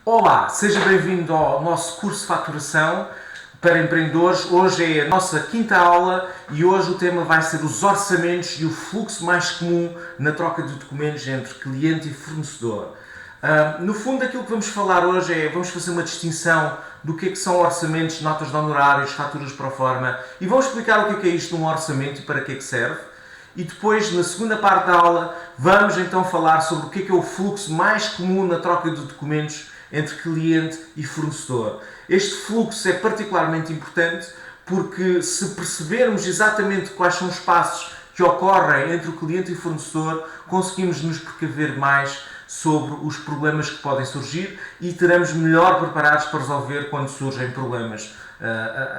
Olá, seja bem-vindo ao nosso curso de faturação para empreendedores. Hoje é a nossa quinta aula e hoje o tema vai ser os orçamentos e o fluxo mais comum na troca de documentos entre cliente e fornecedor. No fundo, aquilo que vamos falar hoje vamos fazer uma distinção do que são orçamentos, notas de honorários, faturas pro forma e vamos explicar o que é isto num orçamento e para que é que serve. E depois, na segunda parte da aula, vamos então falar sobre o que é o fluxo mais comum na troca de documentos entre cliente e fornecedor. Este fluxo é particularmente importante porque se percebermos exatamente quais são os passos que ocorrem entre o cliente e o fornecedor, conseguimos nos precaver mais sobre os problemas que podem surgir e estaremos melhor preparados para resolver quando surgem problemas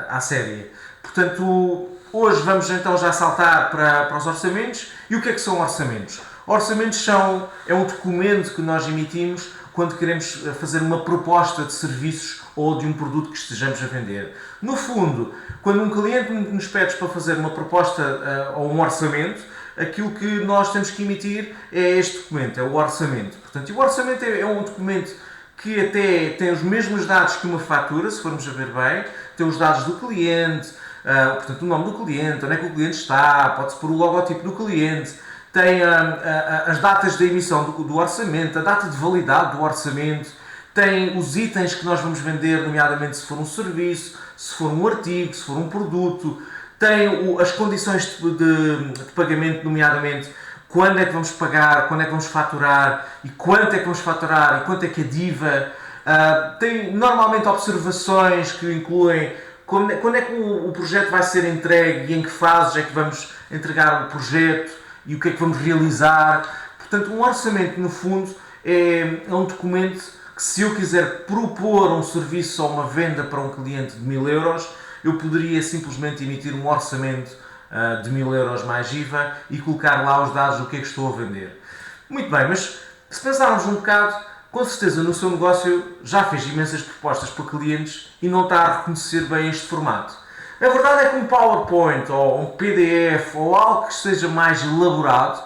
à séria. Portanto, hoje vamos então já saltar para os orçamentos. E o que é que são orçamentos? Orçamentos é um documento que nós emitimos quando queremos fazer uma proposta de serviços ou de um produto que estejamos a vender. No fundo, quando um cliente nos pede para fazer uma proposta ou um orçamento, aquilo que nós temos que emitir é este documento, é o orçamento. Portanto, o orçamento é um documento que até tem os mesmos dados que uma fatura, se formos a ver bem, tem os dados do cliente, portanto, o nome do cliente, onde é que o cliente está, pode-se pôr o logotipo do cliente, tem as datas da emissão do orçamento, a data de validade do orçamento, tem os itens que nós vamos vender, nomeadamente se for um serviço, se for um artigo, se for um produto, tem as condições de pagamento, nomeadamente quando é que vamos pagar, quando é que vamos faturar e quanto é que vamos faturar e quanto é que é DIVA. Tem normalmente observações que incluem quando é que o projeto vai ser entregue e em que fases é que vamos entregar o projeto e o que é que vamos realizar. Portanto, um orçamento, no fundo, é um documento que, se eu quiser propor um serviço ou uma venda para um cliente de 1000 euros, eu poderia simplesmente emitir um orçamento de 1000 euros mais IVA e colocar lá os dados do que é que estou a vender. Muito bem, mas se pensarmos um bocado, com certeza no seu negócio já fez imensas propostas para clientes e não está a reconhecer bem este formato. A verdade é que um PowerPoint ou um PDF ou algo que seja mais elaborado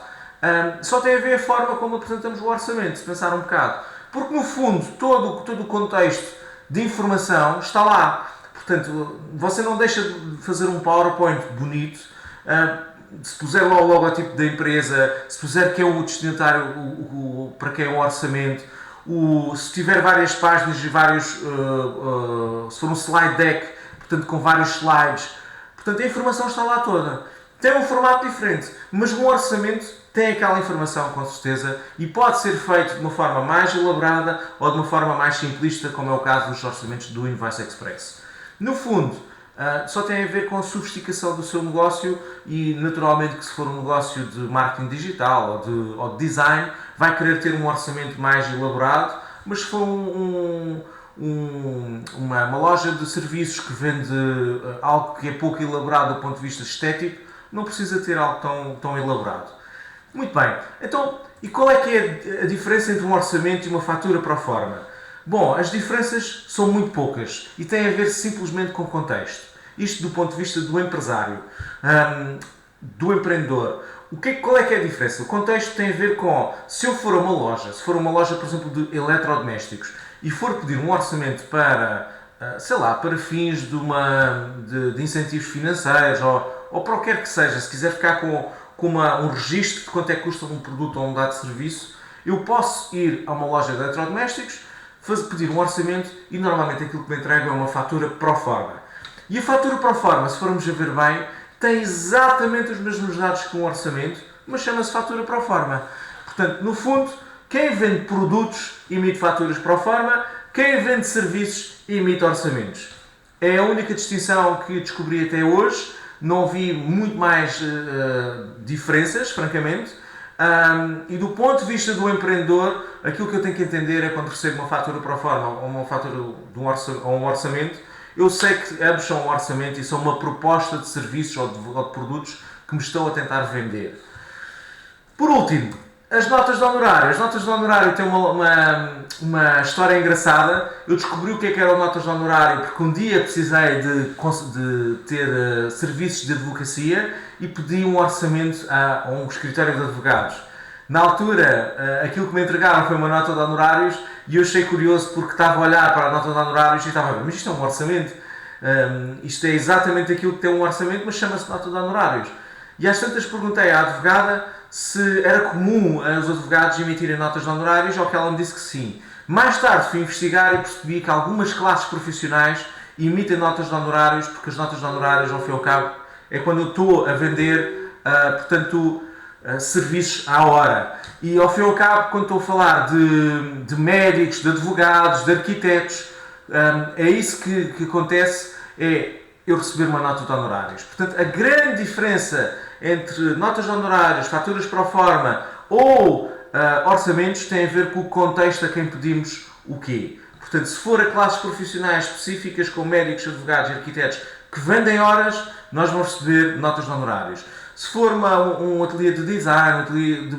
só tem a ver a forma como apresentamos o orçamento, se pensar um bocado. Porque no fundo todo o contexto de informação está lá. Portanto, você não deixa de fazer um PowerPoint bonito, se puser lá o logotipo da empresa, se puser que é o destinatário para quem é o orçamento, se tiver várias páginas e se for um slide deck, portanto com vários slides, portanto a informação está lá toda. Tem um formato diferente, mas um orçamento tem aquela informação com certeza e pode ser feito de uma forma mais elaborada ou de uma forma mais simplista, como é o caso dos orçamentos do Invoice Express. No fundo, só tem a ver com a sofisticação do seu negócio e naturalmente que se for um negócio de marketing digital ou de design, vai querer ter um orçamento mais elaborado, mas se for uma loja de serviços que vende algo que é pouco elaborado do ponto de vista estético, não precisa ter algo tão elaborado. Muito bem, então, e qual é que é a diferença entre um orçamento e uma fatura pro forma? Bom, as diferenças são muito poucas e têm a ver simplesmente com o contexto. Isto do ponto de vista do empresário, do empreendedor. Qual é que é a diferença? O contexto tem a ver com, se eu for a uma loja, se for uma loja, por exemplo, de eletrodomésticos, e for pedir um orçamento para, para fins de incentivos financeiros ou para o que quer que seja, se quiser ficar com um registro de quanto é que custa um produto ou um dado de serviço, eu posso ir a uma loja de eletrodomésticos, pedir um orçamento e normalmente aquilo que me entregam é uma fatura pro forma. E a fatura pro forma, se formos a ver bem, tem exatamente os mesmos dados que um orçamento, mas chama-se fatura pro forma. Portanto, no fundo, quem vende produtos emite faturas pro forma, quem vende serviços emite orçamentos. É a única distinção que descobri até hoje, não vi muito mais diferenças, francamente. E do ponto de vista do empreendedor, aquilo que eu tenho que entender é quando recebo uma fatura pro forma ou uma fatura ou um orçamento, eu sei que ambos são um orçamento e são uma proposta de serviços ou de produtos que me estão a tentar vender. Por último, as notas de honorário. As notas de honorário têm uma história engraçada. Eu descobri o que eram notas de honorário porque um dia precisei de ter serviços de advocacia e pedi um orçamento a um escritório de advogados. Na altura, aquilo que me entregaram foi uma nota de honorários e eu achei curioso porque estava a olhar para a nota de honorários e estava a ver, mas isto é um orçamento. Isto é exatamente aquilo que tem um orçamento, mas chama-se nota de honorários. E às tantas perguntei à advogada se era comum os advogados emitirem notas de honorários, ao que ela me disse que sim. Mais tarde fui investigar e percebi que algumas classes profissionais emitem notas de honorários, porque as notas de honorários, ao fim e ao cabo, é quando eu estou a vender, serviços à hora. E ao fim e ao cabo, quando estou a falar de médicos, de advogados, de arquitetos, é isso que acontece, é eu receber uma nota de honorários. Portanto, a grande diferença entre notas de honorários, faturas pro forma ou orçamentos tem a ver com o contexto a quem pedimos o quê. Portanto, se for a classes profissionais específicas, como médicos, advogados e arquitetos, que vendem horas, nós vamos receber notas de honorários. Se for um ateliê de design, um ateliê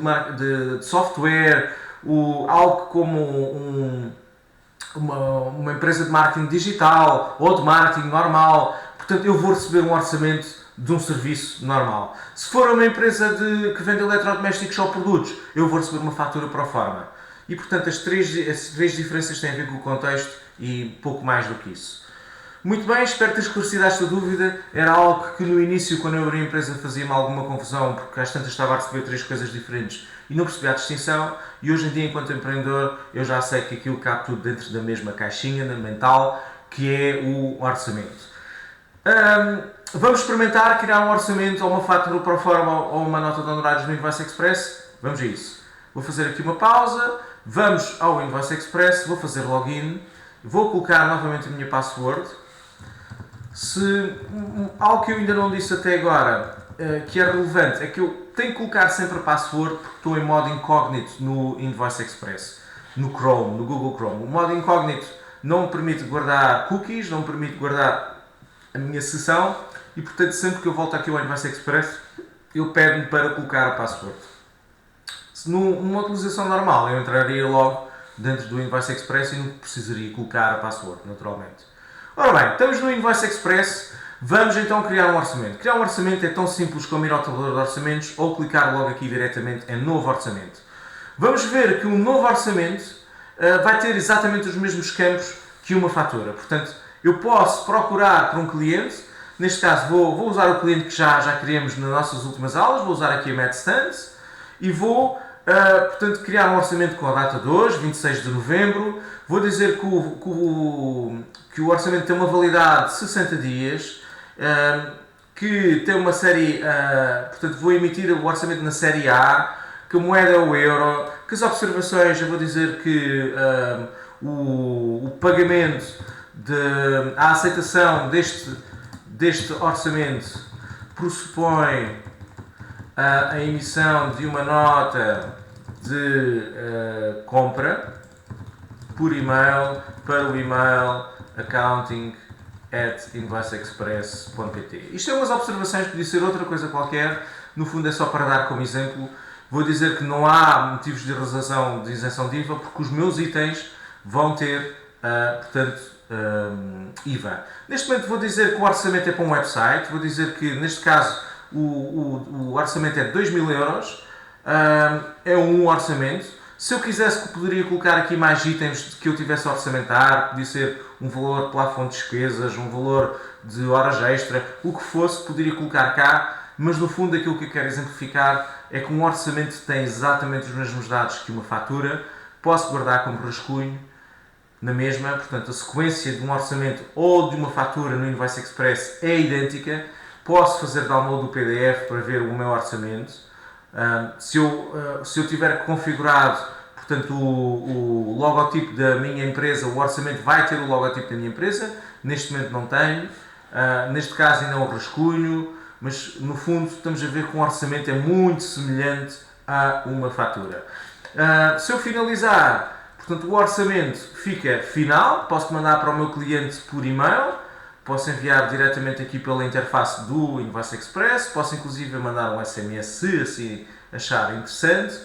de software, algo como uma empresa de marketing digital ou de marketing normal, portanto eu vou receber um orçamento de um serviço normal. Se for uma empresa que vende eletrodomésticos ou produtos, eu vou receber uma fatura pro forma. E portanto as três diferenças têm a ver com o contexto e pouco mais do que isso. Muito bem, espero ter esclarecido esta dúvida. Era algo que no início, quando eu abri a empresa, fazia-me alguma confusão, porque às tantas estava a receber três coisas diferentes e não percebia a distinção. E hoje em dia, enquanto empreendedor, eu já sei que aquilo cabe tudo dentro da mesma caixinha mental, que é o orçamento. Vamos experimentar criar um orçamento ou uma fatura pro forma ou uma nota de honorários no Invoice Express? Vamos a isso. Vou fazer aqui uma pausa, vamos ao Invoice Express, vou fazer login, vou colocar novamente a minha password. Algo que eu ainda não disse até agora, que é relevante, é que eu tenho que colocar sempre a password porque estou em modo incógnito no Invoice Express, no Chrome, no Google Chrome. O modo incógnito não me permite guardar cookies, não me permite guardar a minha sessão e, portanto, sempre que eu volto aqui ao Invoice Express, ele pede-me para colocar a password. Numa utilização normal, eu entraria logo dentro do Invoice Express e não precisaria colocar a password, naturalmente. Ora bem, estamos no Invoice Express, vamos então criar um orçamento. Criar um orçamento é tão simples como ir ao tabuleiro de orçamentos ou clicar logo aqui diretamente em novo orçamento. Vamos ver que um novo orçamento vai ter exatamente os mesmos campos que uma fatura. Portanto, eu posso procurar por um cliente, neste caso vou usar o cliente que já criamos nas nossas últimas aulas, vou usar aqui a MedStance e vou portanto, criar um orçamento com a data de hoje, 26 de novembro. Vou dizer que o orçamento tem uma validade de 60 dias, que tem uma série, portanto vou emitir o orçamento na série A, que a moeda é o euro, que as observações, eu vou dizer que o pagamento, a aceitação deste orçamento pressupõe a emissão de uma nota de compra por e-mail para o e-mail accounting@invoiceexpress.pt. Isto é umas observações, podia ser outra coisa qualquer, no fundo é só para dar como exemplo. Vou dizer que não há motivos de realização de isenção de IVA porque os meus itens vão ter, portanto, IVA. Neste momento vou dizer que o orçamento é para um website, vou dizer que neste caso o orçamento é de 2.000 euros, é um orçamento. Se eu quisesse, poderia colocar aqui mais itens que eu tivesse a orçamentar, podia ser um valor de plafond de despesas, um valor de horas extra, o que fosse, poderia colocar cá, mas no fundo aquilo que eu quero exemplificar é que um orçamento tem exatamente os mesmos dados que uma fatura, posso guardar como rascunho na mesma, portanto a sequência de um orçamento ou de uma fatura no Invoice Express é idêntica, posso fazer download do PDF para ver o meu orçamento. Se eu tiver configurado, portanto, o logotipo da minha empresa, o orçamento vai ter o logotipo da minha empresa, neste momento não tenho, neste caso ainda é um rascunho, mas no fundo estamos a ver que um orçamento é muito semelhante a uma fatura. Se eu finalizar, portanto, o orçamento fica final, posso mandar para o meu cliente por e-mail, posso enviar diretamente aqui pela interface do Invoice Express, posso inclusive mandar um SMS se assim achar interessante,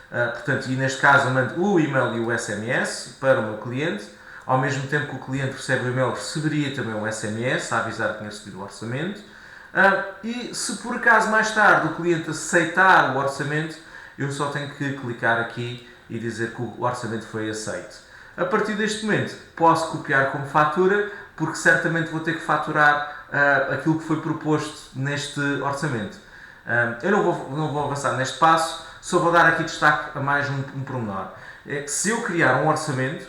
portanto, e neste caso eu mando o e-mail e o SMS para o meu cliente, ao mesmo tempo que o cliente recebe o e-mail, receberia também um SMS a avisar que tinha recebido o orçamento, e se por acaso mais tarde o cliente aceitar o orçamento, eu só tenho que clicar aqui e dizer que o orçamento foi aceito. A partir deste momento posso copiar como fatura, porque certamente vou ter que faturar aquilo que foi proposto neste orçamento. Eu não vou avançar neste passo, só vou dar aqui destaque a mais um pormenor. É que se eu criar um orçamento,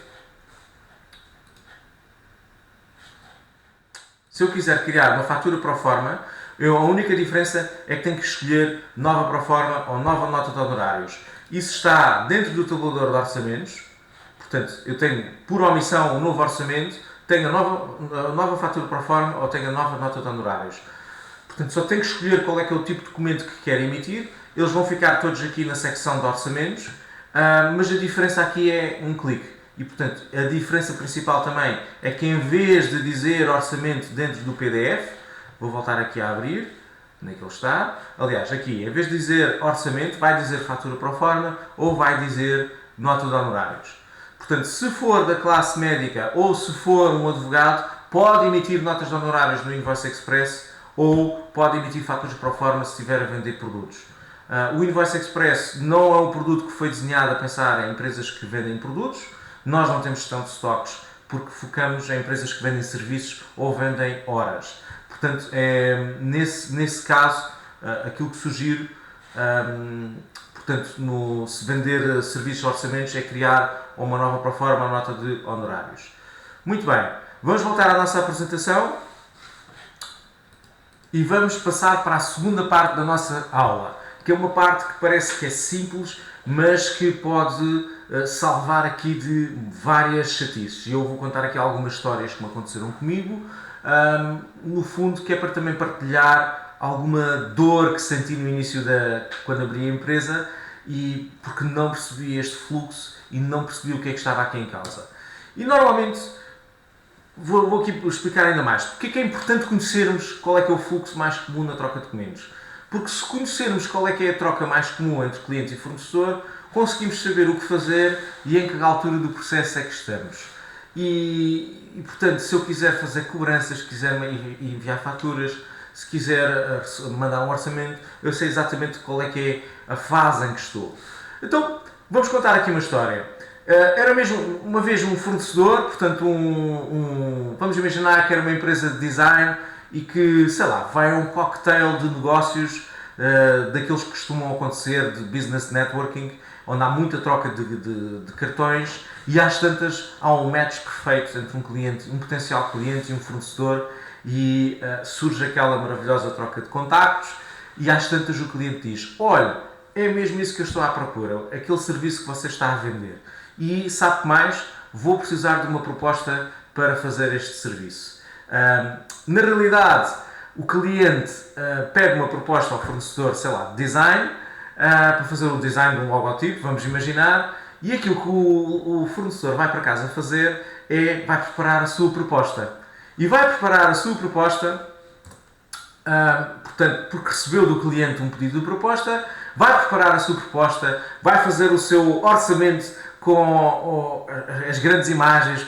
se eu quiser criar uma fatura pro forma, a única diferença é que tenho que escolher nova pro forma ou nova nota de honorários. Isso está dentro do tabulador de orçamentos, portanto, eu tenho por omissão um novo orçamento, tenho a nova fatura pro forma ou tenho a nova nota de honorários. Portanto, só tenho que escolher qual é que é o tipo de documento que quero emitir. Eles vão ficar todos aqui na secção de orçamentos, mas a diferença aqui é um clique. E, portanto, a diferença principal também é que em vez de dizer orçamento dentro do PDF, vou voltar aqui a abrir, onde é que ele está. Aliás, aqui, em vez de dizer orçamento, vai dizer fatura pro forma ou vai dizer nota de honorários. Portanto, se for da classe médica ou se for um advogado, pode emitir notas de honorários no Invoice Express ou pode emitir faturas pro forma se estiver a vender produtos. O Invoice Express não é um produto que foi desenhado a pensar em empresas que vendem produtos. Nós não temos gestão de estoques porque focamos em empresas que vendem serviços ou vendem horas. Portanto, nesse caso, aquilo que sugiro, portanto, se vender serviços ou orçamentos, é criar uma nova proforma, uma nota de honorários. Muito bem, vamos voltar à nossa apresentação e vamos passar para a segunda parte da nossa aula, que é uma parte que parece que é simples, mas que pode salvar aqui de várias chatices. Eu vou contar aqui algumas histórias que me aconteceram comigo, no fundo, que é para também partilhar alguma dor que senti no início quando abri a empresa e porque não percebi este fluxo e não percebi o que é que estava aqui em causa. E normalmente vou aqui explicar ainda mais. Porque é que é importante conhecermos qual é que é o fluxo mais comum na troca de documentos? Porque se conhecermos qual é que é a troca mais comum entre cliente e fornecedor, conseguimos saber o que fazer e em que altura do processo é que estamos. E portanto, se eu quiser fazer cobranças, se quiser enviar faturas, se quiser mandar um orçamento, eu sei exatamente qual é que é a fase em que estou. Então, vamos contar aqui uma história. Era mesmo uma vez um fornecedor, portanto, vamos imaginar que era uma empresa de design e que, sei lá, vai a um cocktail de negócios daqueles que costumam acontecer de business networking, onde há muita troca de cartões e às tantas há um match perfeito entre um potencial cliente e um fornecedor e surge aquela maravilhosa troca de contactos e às tantas o cliente diz: olha, é mesmo isso que eu estou à procura, aquele serviço que você está a vender. E sabe que mais? Vou precisar de uma proposta para fazer este serviço. Na realidade, o cliente pede uma proposta ao fornecedor, sei lá, de design, para fazer o design de um logotipo, vamos imaginar, e aquilo que o fornecedor vai para casa fazer vai preparar a sua proposta. E vai preparar a sua proposta, portanto, porque recebeu do cliente um pedido de proposta, vai preparar a sua proposta, vai fazer o seu orçamento com as grandes imagens,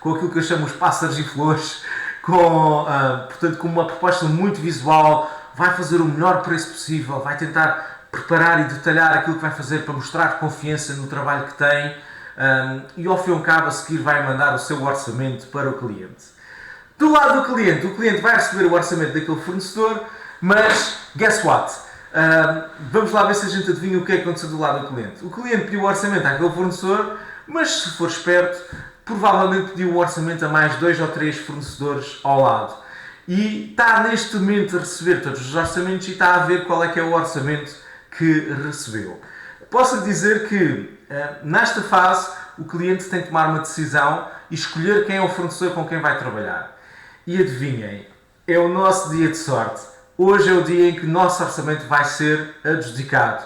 com aquilo que eu chamo os pássaros e flores, portanto, com uma proposta muito visual, vai fazer o melhor preço possível, vai tentar preparar e detalhar aquilo que vai fazer para mostrar confiança no trabalho que tem e ao fim e ao cabo a seguir vai mandar o seu orçamento para o cliente. Do lado do cliente, o cliente vai receber o orçamento daquele fornecedor, mas guess what? Vamos lá ver se a gente adivinha o que é que aconteceu do lado do cliente. O cliente pediu o orçamento àquele fornecedor, mas se for esperto, provavelmente pediu o orçamento a mais 2 ou 3 fornecedores ao lado. E está neste momento a receber todos os orçamentos e está a ver qual é que é o orçamento que recebeu. Posso dizer que nesta fase o cliente tem que tomar uma decisão e escolher quem é o fornecedor com quem vai trabalhar. E adivinhem, é o nosso dia de sorte. Hoje é o dia em que o nosso orçamento vai ser adjudicado.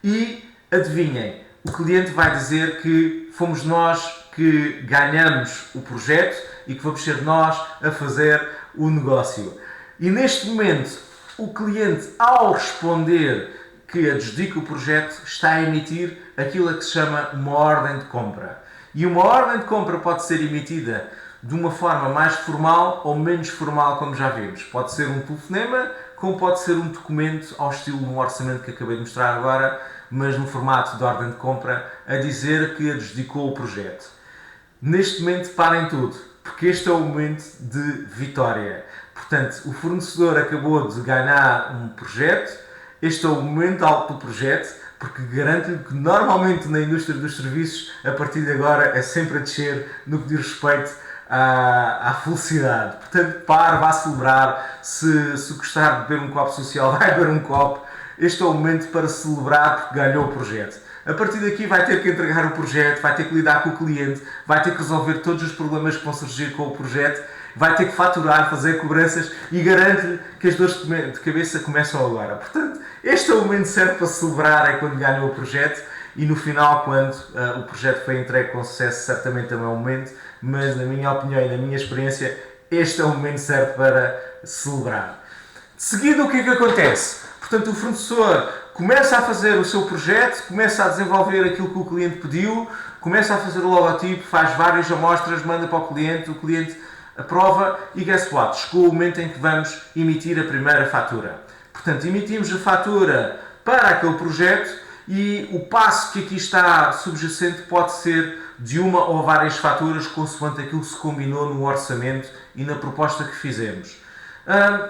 E adivinhem, o cliente vai dizer que fomos nós que ganhamos o projeto e que vamos ser nós a fazer o negócio. E neste momento, o cliente, ao responder que adjudica o projeto, está a emitir aquilo a que se chama uma ordem de compra. E uma ordem de compra pode ser emitida de uma forma mais formal ou menos formal, como já vimos. Pode ser um telefonema, como pode ser um documento ao estilo de um orçamento que acabei de mostrar agora, mas no formato de ordem de compra, a dizer que adjudicou o projeto. Neste momento parem tudo, porque este é o momento de vitória. Portanto, o fornecedor acabou de ganhar um projeto, este é o momento alto do projeto, porque garanto-lhe que normalmente na indústria dos serviços, a partir de agora, é sempre a descer no que diz respeito à felicidade. Portanto, vá celebrar. Se gostar de beber um copo social, vai beber um copo. Este é o momento para celebrar porque ganhou o projeto. A partir daqui vai ter que entregar o projeto, vai ter que lidar com o cliente, vai ter que resolver todos os problemas que vão surgir com o projeto, vai ter que faturar, fazer cobranças e garanto-lhe que as dores de cabeça começam agora. Portanto, este é o momento certo para celebrar, é quando ganhou o projeto e no final, quando o projeto foi entregue com sucesso, certamente também é o momento, mas na minha opinião e na minha experiência, este é o momento certo para celebrar. De seguida, o que é que acontece? Portanto, o fornecedor começa a fazer o seu projeto, começa a desenvolver aquilo que o cliente pediu, começa a fazer o logotipo, faz várias amostras, manda para o cliente aprova e guess what? Chegou o momento em que vamos emitir a primeira fatura. Portanto, emitimos a fatura para aquele projeto e o passo que aqui está subjacente pode ser de uma ou várias faturas, consoante aquilo que se combinou no orçamento e na proposta que fizemos.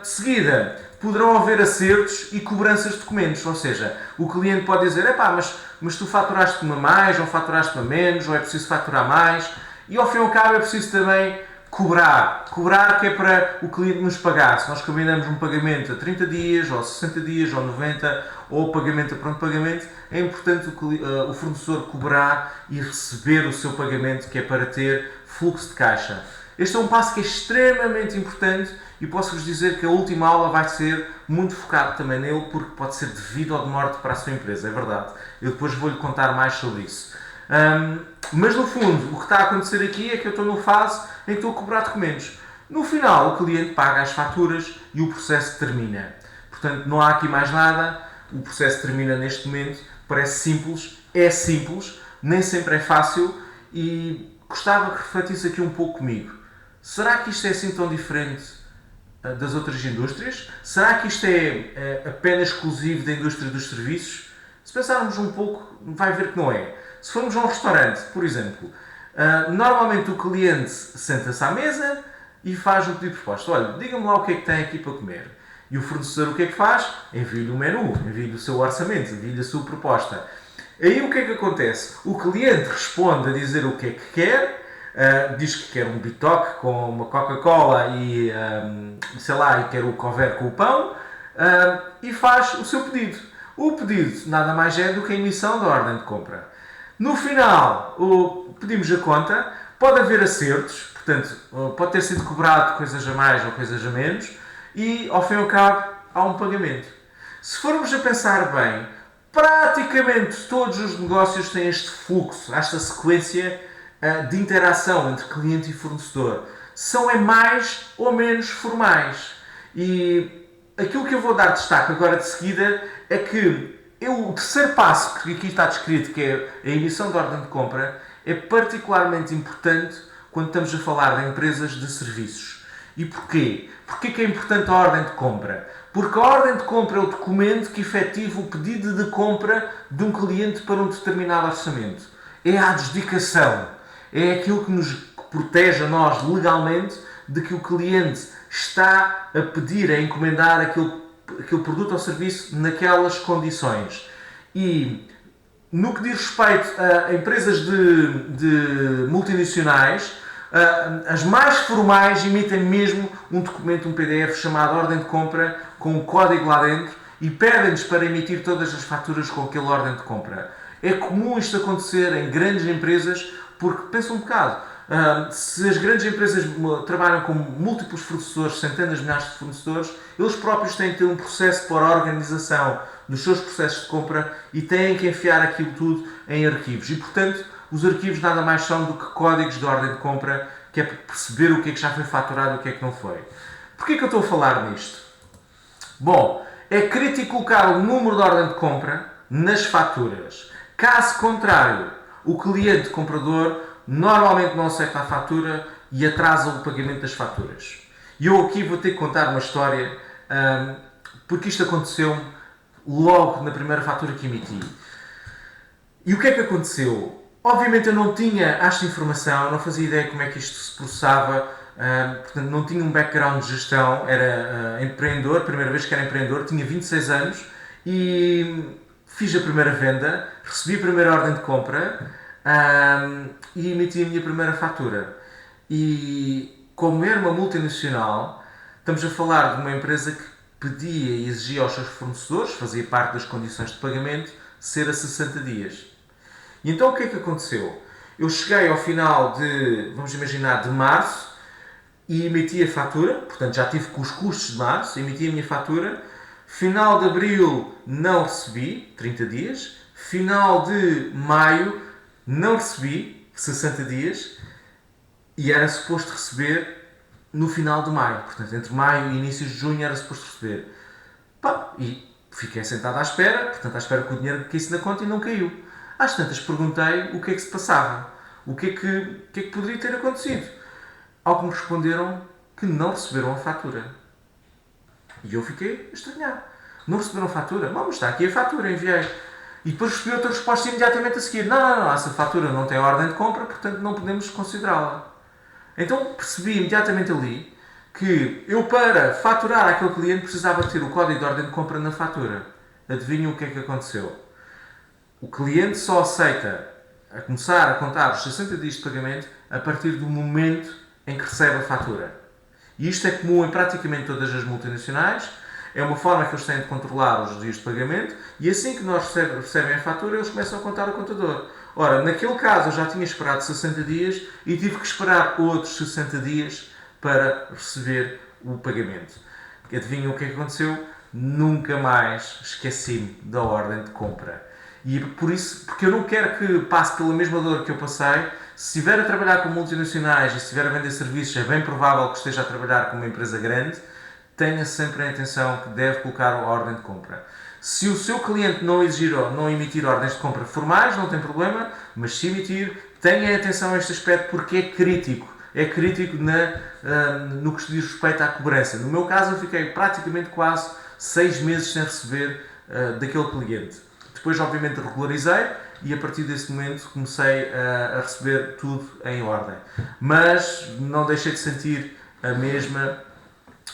De seguida, poderão haver acertos e cobranças de documentos, ou seja, o cliente pode dizer, mas tu faturaste-me a mais, ou faturaste-me a menos, ou é preciso faturar mais, e ao fim e ao cabo é preciso também cobrar que é para o cliente nos pagar. Se nós combinamos um pagamento a 30 dias, ou 60 dias, ou 90, ou pagamento a pronto pagamento, é importante o fornecedor cobrar e receber o seu pagamento, que é para ter fluxo de caixa. Este é um passo que é extremamente importante e posso-vos dizer que a última aula vai ser muito focado também nele, porque pode ser devido ao de morte para a sua empresa, é verdade. Eu depois vou-lhe contar mais sobre isso. Mas no fundo, o que está a acontecer aqui é que eu estou numa fase em que estou a cobrar documentos. No final, o cliente paga as faturas e o processo termina. Portanto, não há aqui mais nada, o processo termina neste momento, parece simples, é simples, nem sempre é fácil e gostava que refletisse aqui um pouco comigo. Será que isto é assim tão diferente das outras indústrias? Será que isto é apenas exclusivo da indústria dos serviços? Se pensarmos um pouco, vai ver que não é. Se formos a um restaurante, por exemplo, normalmente o cliente senta-se à mesa e faz um pedido de proposta. Olha, diga-me lá o que é que tem aqui para comer. E o fornecedor o que é que faz? Envia-lhe o menu, envia-lhe o seu orçamento, envia-lhe a sua proposta. Aí o que é que acontece? O cliente responde a dizer o que é que quer, diz que quer um bitoque com uma Coca-Cola e quer o couvert com o pão, e faz o seu pedido. O pedido nada mais é do que a emissão da ordem de compra. No final, pedimos a conta, pode haver acertos, portanto, pode ter sido cobrado coisas a mais ou coisas a menos, e ao fim e ao cabo há um pagamento. Se formos a pensar bem, praticamente todos os negócios têm este fluxo, esta sequência de interação entre cliente e fornecedor. São mais ou menos formais. E aquilo que eu vou dar destaque agora de seguida é que o terceiro passo que aqui está descrito, que é a emissão de ordem de compra, é particularmente importante quando estamos a falar de empresas de serviços. E porquê? Porquê que é importante a ordem de compra? Porque a ordem de compra é o documento que efetiva o pedido de compra de um cliente para um determinado orçamento. É a adjudicação. É aquilo que nos protege a nós legalmente de que o cliente está a pedir, a encomendar aquele produto ou serviço naquelas condições. E no que diz respeito a empresas de multinacionais, as mais formais emitem mesmo um documento, um PDF chamado ordem de compra, com um código lá dentro, e pedem-nos para emitir todas as faturas com aquela ordem de compra. É comum isto acontecer em grandes empresas, porque, pensa um bocado, se as grandes empresas trabalham com múltiplos fornecedores, centenas de milhares de fornecedores, eles próprios têm que ter um processo para a organização dos seus processos de compra e têm que enfiar aquilo tudo em arquivos. E, portanto, os arquivos nada mais são do que códigos de ordem de compra, que é para perceber o que é que já foi faturado e o que é que não foi. Porquê que eu estou a falar nisto? Bom, é crítico colocar o número de ordem de compra nas faturas. Caso contrário, o cliente comprador normalmente não aceita a fatura e atrasa o pagamento das faturas. E eu aqui vou ter que contar uma história, porque isto aconteceu logo na primeira fatura que emiti. E o que é que aconteceu? Obviamente eu não tinha esta informação, não fazia ideia como é que isto se processava, portanto não tinha um background de gestão, era empreendedor, primeira vez que era empreendedor, tinha 26 anos e fiz a primeira venda, recebi a primeira ordem de compra e emiti a minha primeira fatura. E como era uma multinacional, estamos a falar de uma empresa que pedia e exigia aos seus fornecedores, fazia parte das condições de pagamento, ser a 60 dias. E então o que é que aconteceu? Eu cheguei ao final de, vamos imaginar, de março e emiti a fatura, portanto já tive com os custos de março, emiti a minha fatura. Final de abril não recebi, 30 dias. Final de maio não recebi, 60 dias. E era suposto receber no final de maio. Portanto, entre maio e início de junho era suposto receber. Pá, e fiquei sentado à espera, portanto, à espera que o dinheiro caísse na conta e não caiu. Às tantas perguntei o que é que se passava, o que é que poderia ter acontecido. Ao que me responderam que não receberam a fatura. E eu fiquei a estranhar. Não receberam a fatura? Vamos, está aqui a fatura, enviei. E depois recebi outra resposta imediatamente a seguir. Não, essa fatura não tem ordem de compra, portanto não podemos considerá-la. Então percebi imediatamente ali que eu, para faturar aquele cliente, precisava ter o código de ordem de compra na fatura. Adivinham o que é que aconteceu? O cliente só aceita a começar a contar os 60 dias de pagamento a partir do momento em que recebe a fatura. E isto é comum em praticamente todas as multinacionais. É uma forma que eles têm de controlar os dias de pagamento e assim que nós recebem a fatura, eles começam a contar o contador. Ora, naquele caso eu já tinha esperado 60 dias e tive que esperar outros 60 dias para receber o pagamento. Adivinham o que é que aconteceu? Nunca mais esqueci-me da ordem de compra. E por isso, porque eu não quero que passe pela mesma dor que eu passei. Se estiver a trabalhar com multinacionais e se estiver a vender serviços, é bem provável que esteja a trabalhar com uma empresa grande. Tenha sempre a atenção que deve colocar a ordem de compra. Se o seu cliente não exigir ou não emitir ordens de compra formais, não tem problema, mas se emitir, tenha atenção a este aspecto porque é crítico. É crítico no que diz respeito à cobrança. No meu caso, eu fiquei praticamente quase 6 meses sem receber daquele cliente. Depois, obviamente, regularizei e a partir desse momento comecei a receber tudo em ordem. Mas não deixei de sentir a mesma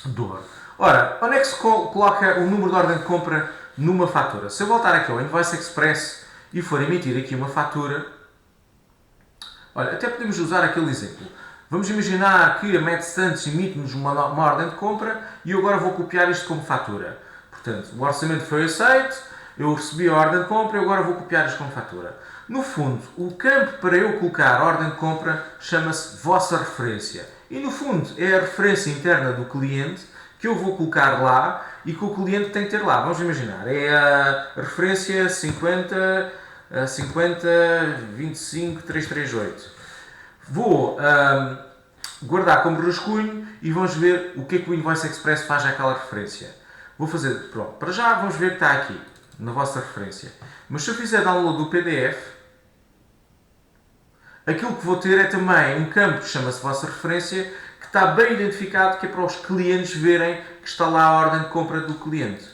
dor. Ora, onde é que se coloca o número de ordem de compra numa fatura? Se eu voltar aqui ao Invoice Express e for emitir aqui uma fatura, olha, até podemos usar aquele exemplo. Vamos imaginar que a MedStantes emite-nos uma ordem de compra e eu agora vou copiar isto como fatura. Portanto, o orçamento foi aceito, eu recebi a ordem de compra e agora vou copiar isto como fatura. No fundo, o campo para eu colocar a ordem de compra chama-se vossa referência. E no fundo é a referência interna do cliente que eu vou colocar lá e que o cliente tem que ter lá. Vamos imaginar, é a referência 50 25 338. Vou guardar como rascunho e vamos ver o que é que o Invoice Express faz àquela referência. Vou fazer, pronto, para já vamos ver que está aqui, na vossa referência. Mas se eu fizer download do PDF, aquilo que vou ter é também um campo que chama-se vossa referência, que está bem identificado, que é para os clientes verem que está lá a ordem de compra do cliente.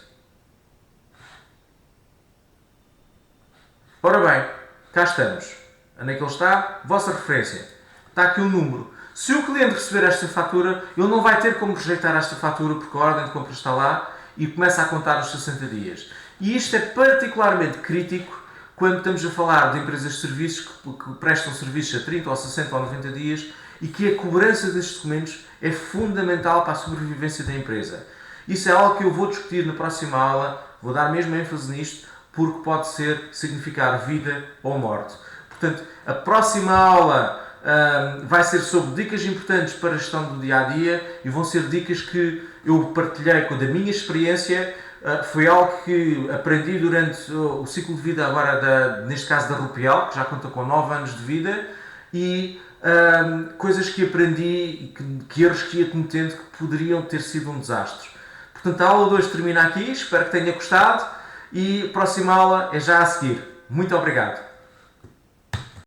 Ora bem, cá estamos. Onde é que ele está? Vossa referência. Está aqui um número. Se o cliente receber esta fatura, ele não vai ter como rejeitar esta fatura porque a ordem de compra está lá e começa a contar os 60 dias. E isto é particularmente crítico quando estamos a falar de empresas de serviços que prestam serviços a 30 ou 60 ou 90 dias e que a cobrança destes documentos é fundamental para a sobrevivência da empresa. Isso é algo que eu vou discutir na próxima aula, vou dar mesmo ênfase nisto, porque pode significar vida ou morte. Portanto, a próxima aula vai ser sobre dicas importantes para a gestão do dia-a-dia e vão ser dicas que eu partilhei com a minha experiência. Foi algo que aprendi durante o ciclo de vida agora, neste caso da Rupial, que já conta com 9 anos de vida, e coisas que aprendi, que erros que ia cometendo que poderiam ter sido um desastre. Portanto, a aula de hoje termina aqui, espero que tenha gostado e a próxima aula é já a seguir. Muito obrigado!